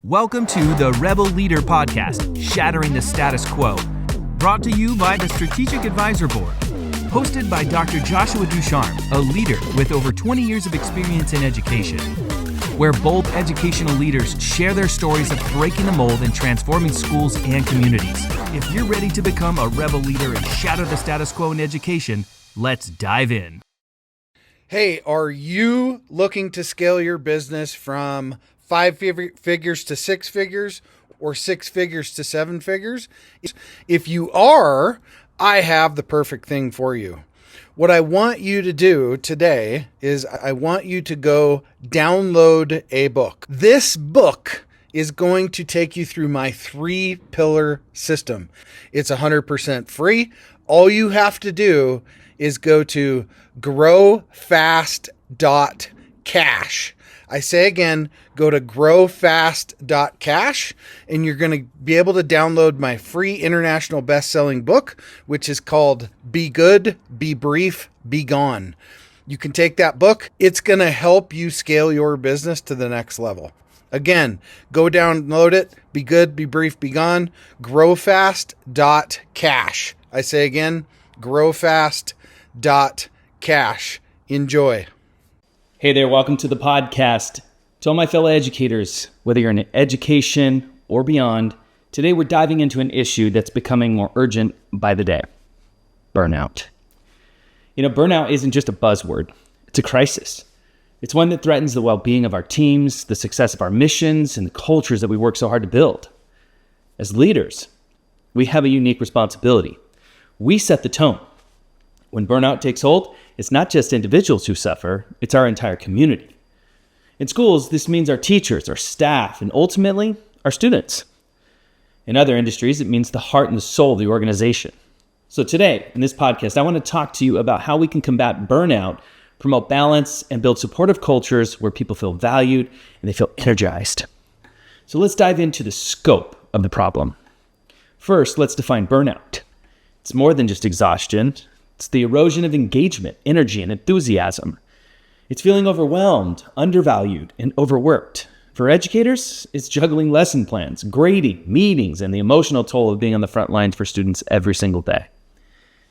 Welcome to the Rebel Leader Podcast, Shattering the Status Quo. Brought to you by the Strategic Advisor Board. Hosted by Dr. Joshua Ducharme, a leader with over 20 years of experience in education, where bold educational leaders share their stories of breaking the mold and transforming schools and communities. If you're ready to become a rebel leader and shatter the status quo in education, let's dive in. Hey, are you looking to scale your business from 5 figures to 6 figures or 6 figures to 7 figures? If you are, I have the perfect thing for you. What I want you to do today is I want you to go download a book. This book is going to take you through my 3-pillar system. It's 100% free. All you have to do is go to growfast.cash. I say again, go to growfast.cash and you're going to be able to download my free international best-selling book, which is called Be Good, Be Brief, Be Gone. You can take that book. It's going to help you scale your business to the next level. Again, go download it. Be good, be brief, be gone. Growfast.cash. I say again, growfast.cash. Enjoy. Hey there, welcome to the podcast. To all my fellow educators, whether you're in education or beyond, today we're diving into an issue that's becoming more urgent by the day: burnout. Burnout isn't just a buzzword, it's a crisis. It's one that threatens the well-being of our teams, the success of our missions, and the cultures that we work so hard to build. As leaders, we have a unique responsibility. We set the tone. When burnout takes hold, it's not just individuals who suffer, it's our entire community. In schools, this means our teachers, our staff, and ultimately, our students. In other industries, it means the heart and the soul of the organization. So today, in this podcast, I want to talk to you about how we can combat burnout, promote balance, and build supportive cultures where people feel valued and they feel energized. So let's dive into the scope of the problem. First, let's define burnout. It's more than just exhaustion. It's the erosion of engagement, energy, and enthusiasm. It's feeling overwhelmed, undervalued, and overworked. For educators, it's juggling lesson plans, grading, meetings, and the emotional toll of being on the front lines for students every single day.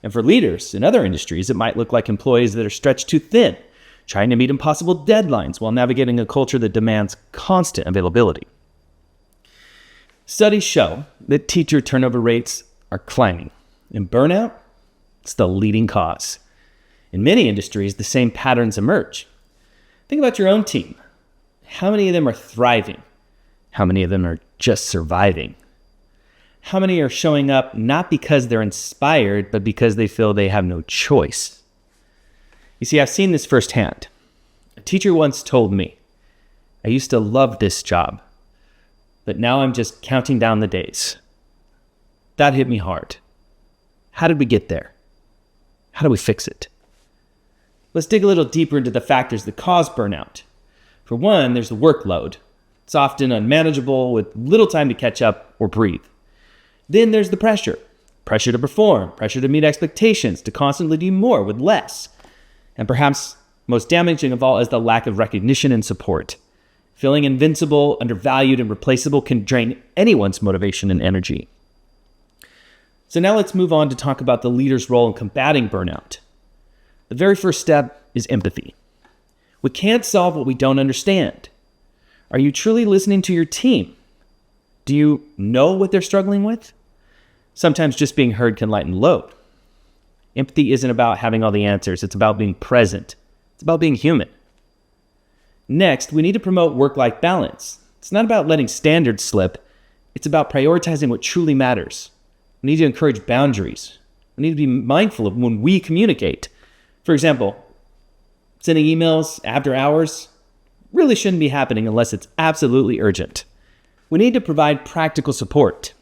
And for leaders in other industries, it might look like employees that are stretched too thin, trying to meet impossible deadlines while navigating a culture that demands constant availability. Studies show that teacher turnover rates are climbing, and burnout, it's the leading cause. In many industries, the same patterns emerge. Think about your own team. How many of them are thriving? How many of them are just surviving? How many are showing up not because they're inspired, but because they feel they have no choice? You see, I've seen this firsthand. A teacher once told me, "I used to love this job, but now I'm just counting down the days." That hit me hard. How did we get there? How do we fix it? Let's dig a little deeper into the factors that cause burnout. For one, there's the workload. It's often unmanageable with little time to catch up or breathe. Then there's the pressure. Pressure to perform, pressure to meet expectations, to constantly do more with less. And perhaps most damaging of all is the lack of recognition and support. Feeling invincible, undervalued, and replaceable can drain anyone's motivation and energy. So now let's move on to talk about the leader's role in combating burnout. The very first step is empathy. We can't solve what we don't understand. Are you truly listening to your team? Do you know what they're struggling with? Sometimes just being heard can lighten the load. Empathy isn't about having all the answers. It's about being present. It's about being human. Next, we need to promote work-life balance. It's not about letting standards slip. It's about prioritizing what truly matters. We need to encourage boundaries. We need to be mindful of when we communicate. For example, sending emails after hours really shouldn't be happening unless it's absolutely urgent. We need to provide practical support.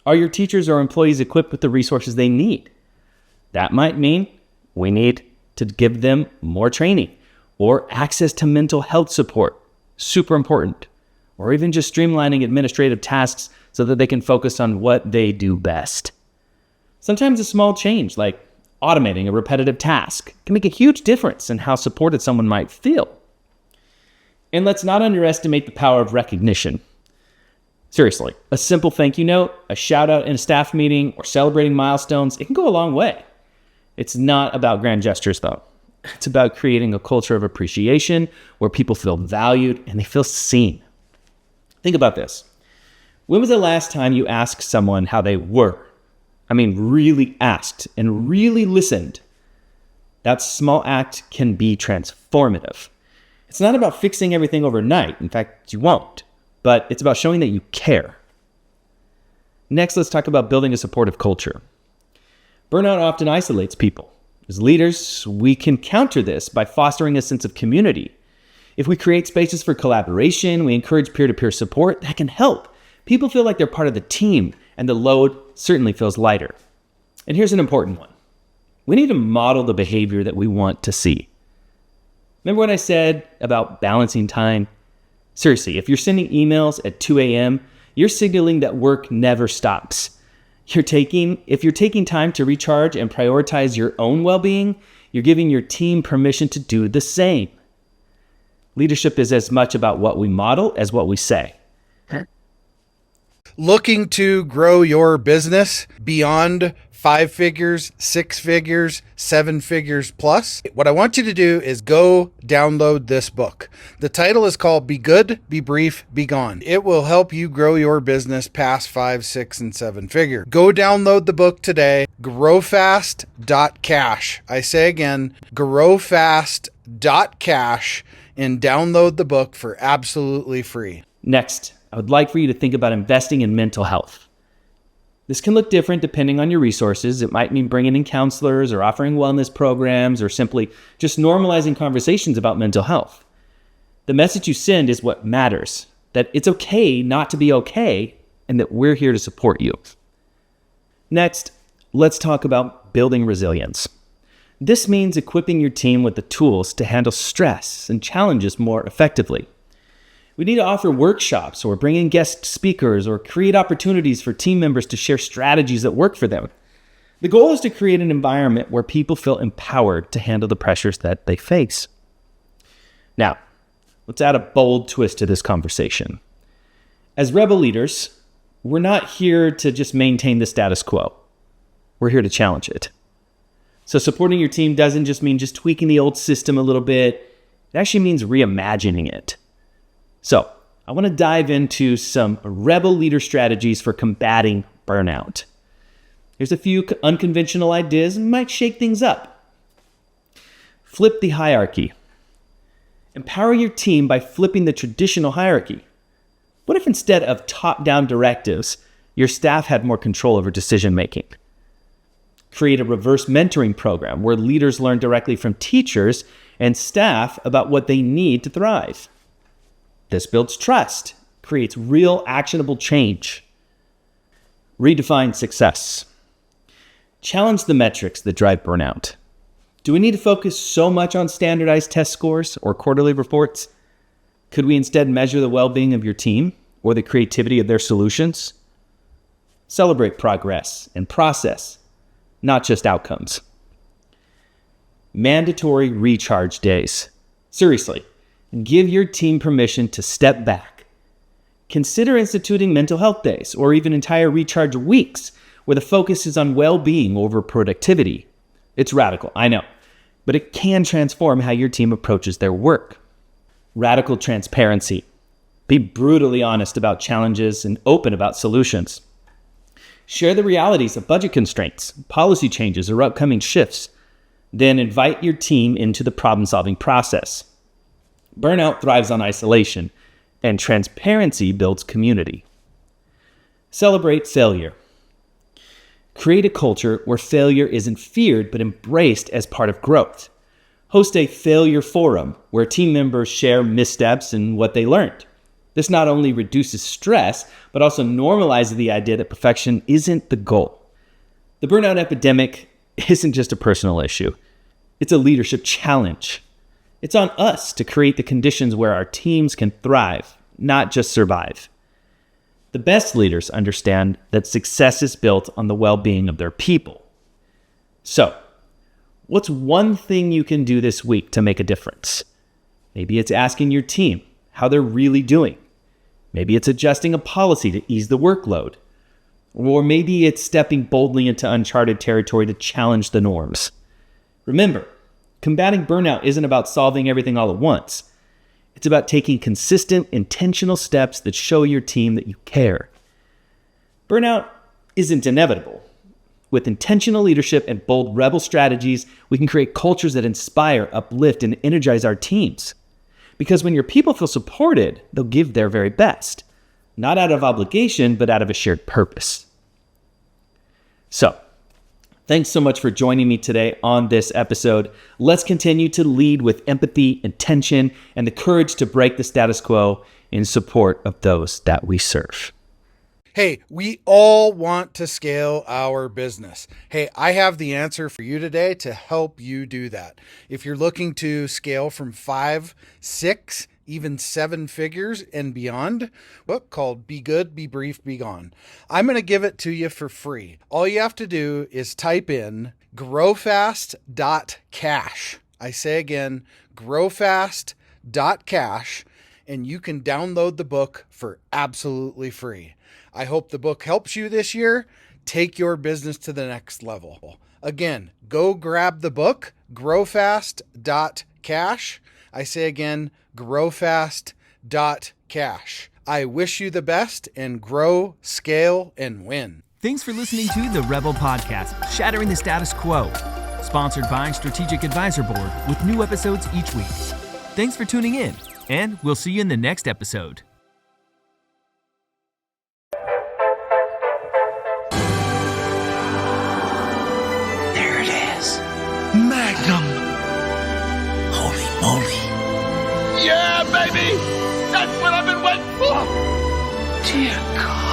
Are your teachers or employees equipped with the resources they need? That might mean we need to give them more training or access to mental health support. Super important. Or even just streamlining administrative tasks so that they can focus on what they do best. Sometimes a small change, like automating a repetitive task, can make a huge difference in how supported someone might feel. And let's not underestimate the power of recognition. Seriously, a simple thank you note, a shout out in a staff meeting, or celebrating milestones, it can go a long way. It's not about grand gestures though. It's about creating a culture of appreciation where people feel valued and they feel seen. Think about this. When was the last time you asked someone how they were? I mean, really asked and really listened. That small act can be transformative. It's not about fixing everything overnight. In fact, you won't. But it's about showing that you care. Next, let's talk about building a supportive culture. Burnout often isolates people. As leaders, we can counter this by fostering a sense of community. If we create spaces for collaboration, we encourage peer-to-peer support, that can help. People feel like they're part of the team, and the load certainly feels lighter. And here's an important one. We need to model the behavior that we want to see. Remember what I said about balancing time? Seriously, if you're sending emails at 2 a.m., you're signaling that work never stops. If you're taking time to recharge and prioritize your own well-being, you're giving your team permission to do the same. Leadership is as much about what we model as what we say. Looking to grow your business beyond 5 figures, 6 figures, 7 figures plus? What I want you to do is go download this book. The title is called Be Good, Be Brief, Be Gone. It will help you grow your business past 5, 6, and 7 figure. Go download the book today, growfast.cash. I say again, growfast.cash, and download the book for absolutely free. Next, I would like for you to think about investing in mental health. This can look different depending on your resources. It might mean bringing in counselors or offering wellness programs or simply just normalizing conversations about mental health. The message you send is what matters, that it's okay not to be okay and that we're here to support you. Next, let's talk about building resilience. This means equipping your team with the tools to handle stress and challenges more effectively. We need to offer workshops or bring in guest speakers or create opportunities for team members to share strategies that work for them. The goal is to create an environment where people feel empowered to handle the pressures that they face. Now, let's add a bold twist to this conversation. As rebel leaders, we're not here to just maintain the status quo. We're here to challenge it. So supporting your team doesn't just mean just tweaking the old system a little bit. It actually means reimagining it. So I want to dive into some rebel leader strategies for combating burnout. Here's a few unconventional ideas and might shake things up. Flip the hierarchy. Empower your team by flipping the traditional hierarchy. What if instead of top-down directives, your staff had more control over decision-making? Create a reverse mentoring program where leaders learn directly from teachers and staff about what they need to thrive. This builds trust, creates real actionable change. Redefine success. Challenge the metrics that drive burnout. Do we need to focus so much on standardized test scores or quarterly reports? Could we instead measure the well-being of your team or the creativity of their solutions? Celebrate progress and process, not just outcomes. Mandatory recharge days. Seriously, give your team permission to step back. Consider instituting mental health days or even entire recharge weeks where the focus is on well-being over productivity. It's radical, I know, but it can transform how your team approaches their work. Radical transparency. Be brutally honest about challenges and open about solutions. Share the realities of budget constraints, policy changes, or upcoming shifts. Then invite your team into the problem-solving process. Burnout thrives on isolation, and transparency builds community. Celebrate failure. Create a culture where failure isn't feared but embraced as part of growth. Host a failure forum where team members share missteps and what they learned. This not only reduces stress, but also normalizes the idea that perfection isn't the goal. The burnout epidemic isn't just a personal issue. It's a leadership challenge. It's on us to create the conditions where our teams can thrive, not just survive. The best leaders understand that success is built on the well-being of their people. So, what's one thing you can do this week to make a difference? Maybe it's asking your team how they're really doing. Maybe it's adjusting a policy to ease the workload. Or maybe it's stepping boldly into uncharted territory to challenge the norms. Remember, combating burnout isn't about solving everything all at once. It's about taking consistent, intentional steps that show your team that you care. Burnout isn't inevitable. With intentional leadership and bold rebel strategies, we can create cultures that inspire, uplift, and energize our teams. Because when your people feel supported, they'll give their very best. Not out of obligation, but out of a shared purpose. So, thanks so much for joining me today on this episode. Let's continue to lead with empathy, intention, and the courage to break the status quo in support of those that we serve. Hey, we all want to scale our business. Hey, I have the answer for you today to help you do that. If you're looking to scale from 5, 6, even 7 figures and beyond, book called Be Good, Be Brief, Be Gone. I'm going to give it to you for free. All you have to do is type in growfast.cash. I say again, growfast.cash, and you can download the book for absolutely free. I hope the book helps you this year. Take your business to the next level. Again, go grab the book, growfast.cash. I say again, growfast.cash. I wish you the best and grow, scale, and win. Thanks for listening to the Rebel Podcast, Shattering the Status Quo, sponsored by Strategic Advisor Board with new episodes each week. Thanks for tuning in, and we'll see you in the next episode. There it is. Magnum. Holy moly. Yeah, baby! That's what I've been waiting for! Dear God.